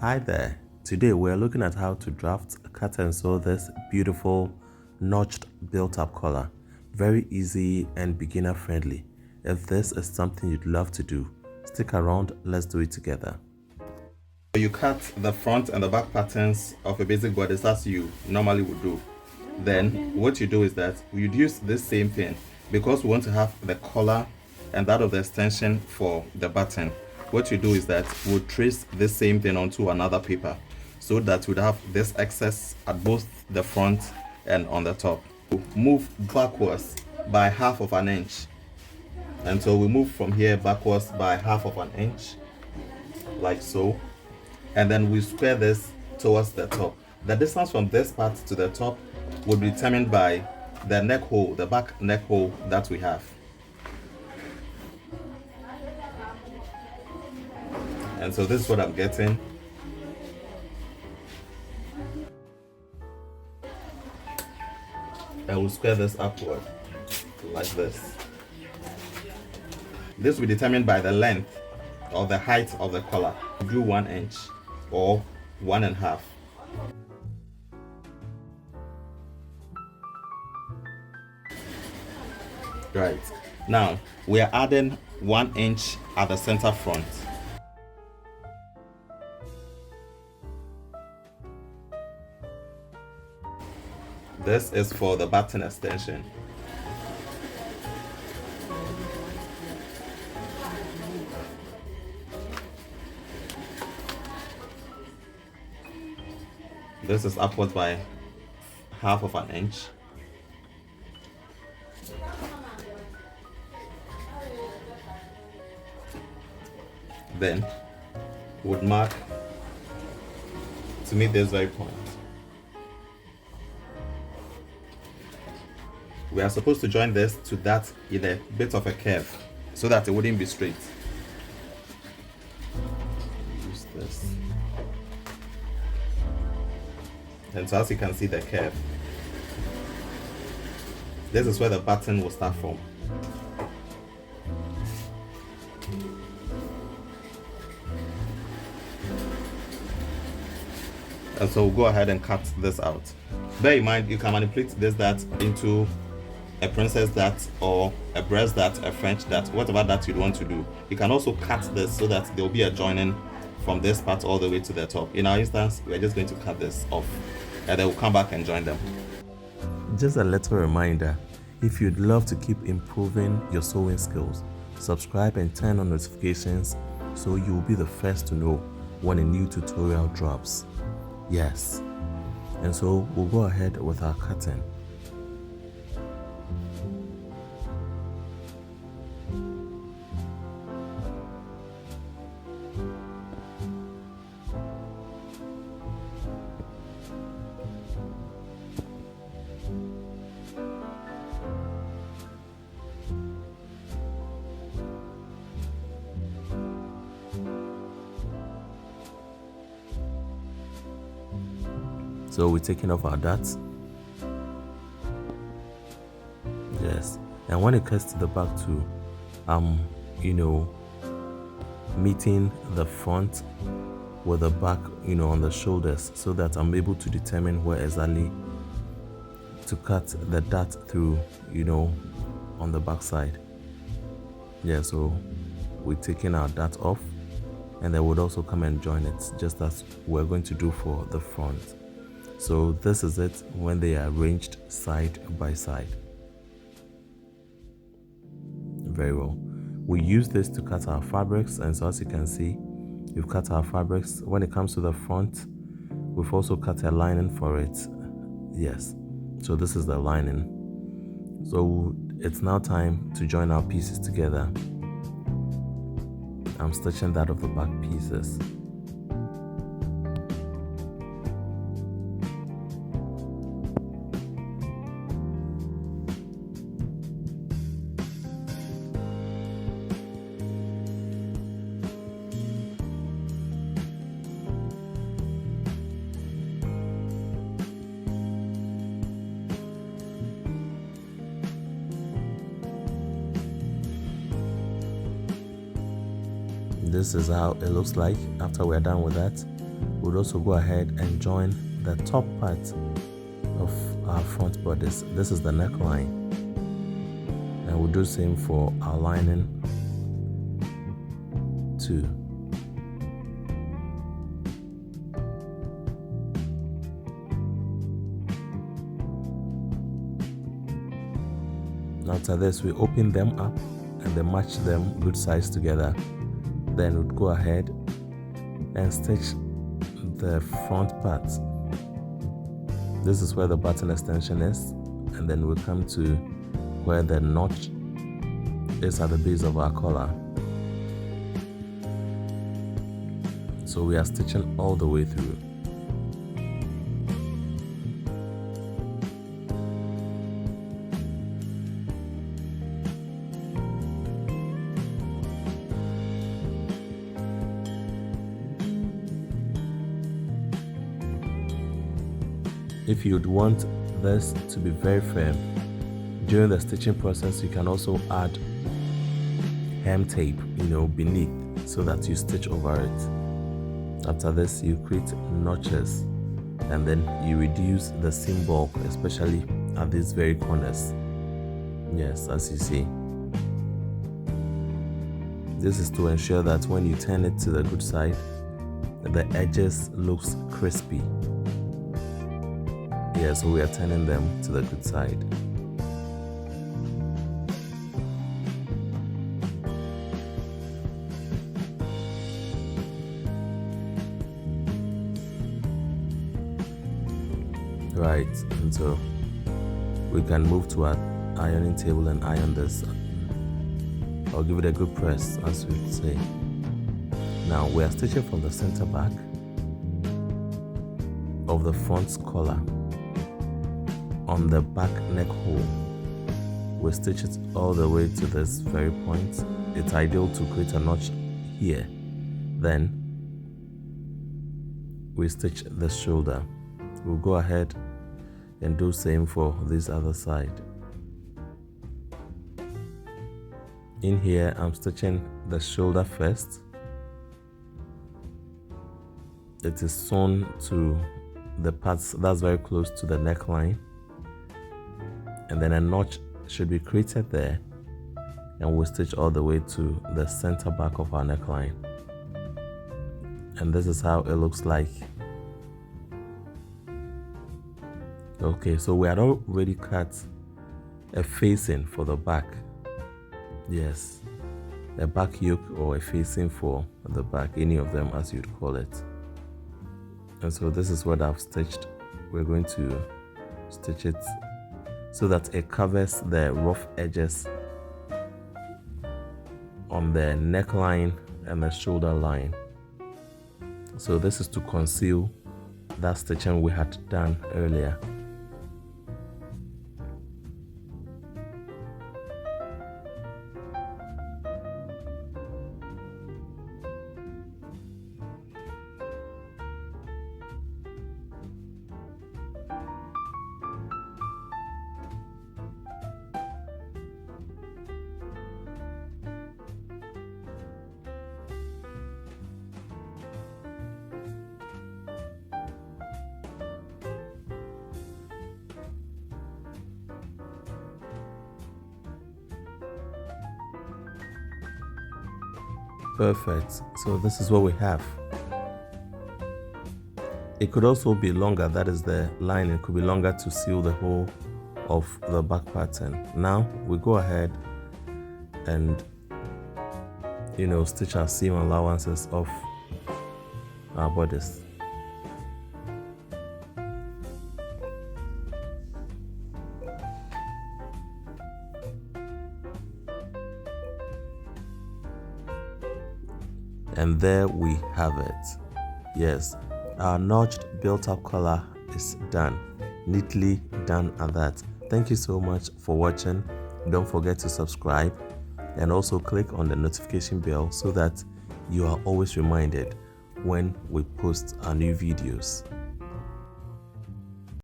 Hi there. Today we're looking at how to draft, cut and sew this beautiful notched built-up collar. Very easy and beginner friendly. If this is something you'd love to do, stick around, let's do it together. You cut the front and the back patterns of a basic bodice as you normally would do. Then what you do is that you'd use this same thing because we want to have the collar and that of the extension for the button. What you do is that we'll trace this same thing onto another paper so that we'd have this excess at both the front and on the top. Move backwards by 1/2 inch, and so we move from here backwards by 1/2 inch like so, and then we square this towards the top. The distance from this part to the top will be determined by the neck hole, the back neck hole that we have. And so this is what I'm getting. And we'll square this upward like this. This will be determined by the length or the height of the collar. Do 1 inch or 1.5. Right. Now we are adding 1 inch at the center front. This is for the button extension. This is upwards by 1/2 inch. Then would mark to meet this very point. We are supposed to join this to that in a bit of a curve so that it wouldn't be straight. Use this. And so as you can see the curve, this is where the button will start from. And so we'll go ahead and cut this out. Bear in mind, you can manipulate this dart into a princess dart or a breast dart, a French dart, whatever that you'd want to do. You can also cut this so that there will be a joining from this part all the way to the top. In our instance, we're just going to cut this off and then we'll come back and join them. Just a little reminder, if you'd love to keep improving your sewing skills, subscribe and turn on notifications so you'll be the first to know when a new tutorial drops. Yes. And so we'll go ahead with our cutting. So we're taking off our darts. Yes, and when it comes to the back too, meeting the front with the back, on the shoulders, so that I'm able to determine where exactly to cut the dart through, on the back side. Yeah, so we're taking our dart off, and then we'll also come and join it, just as we're going to do for the front. So this is it when they are arranged side by side. Very well. We use this to cut our fabrics, and so as you can see, we've cut our fabrics. When it comes to the front, we've also cut a lining for it. Yes, so this is the lining. So it's now time to join our pieces together. I'm stitching that of the back pieces. This is how it looks like after we're done with that. we'll also go ahead and join the top part of our front bodice. This is the neckline, and we'll do the same for our lining too. After this, we open them up and then match them good size together. Then we'll go ahead and stitch the front part. This is where the button extension is, and then we'll come to where the notch is at the base of our collar. So we are stitching all the way through. If you'd want this to be very firm, during the stitching process, you can also add hem tape, beneath, so that you stitch over it. After this, you create notches, and then you reduce the seam bulk, especially at these very corners. Yes, as you see. This is to ensure that when you turn it to the good side, the edges looks crispy. Yeah, so we are turning them to the good side. Right, and so we can move to our ironing table and iron this. I'll give it a good press, as we would say. Now we are stitching from the center back of the front collar. On the back neck hole, we stitch it all the way to this very point. It's ideal to create a notch here. Then we stitch the shoulder. We'll go ahead and do same for this other side. In here, I'm stitching the shoulder first. It is sewn to the parts that's very close to the neckline, and then a notch should be created there, and we'll stitch all the way to the center back of our neckline. And this is how it looks like. Okay, so we had already cut a facing for the back. Yes, a back yoke or a facing for the back, any of them as you'd call it. And so this is what I've stitched. We're going to stitch it so that it covers the rough edges on the neckline and the shoulder line. So this is to conceal that stitching we had done earlier. Perfect. So this is what we have. It could also be longer, that is the line. It could be longer to seal the whole of the back pattern. Now we go ahead and stitch our seam allowances off our bodice. And there we have it. Yes, our notched built-up collar is done. Neatly done at that. Thank you so much for watching. Don't forget to subscribe and also click on the notification bell so that you are always reminded when we post our new videos.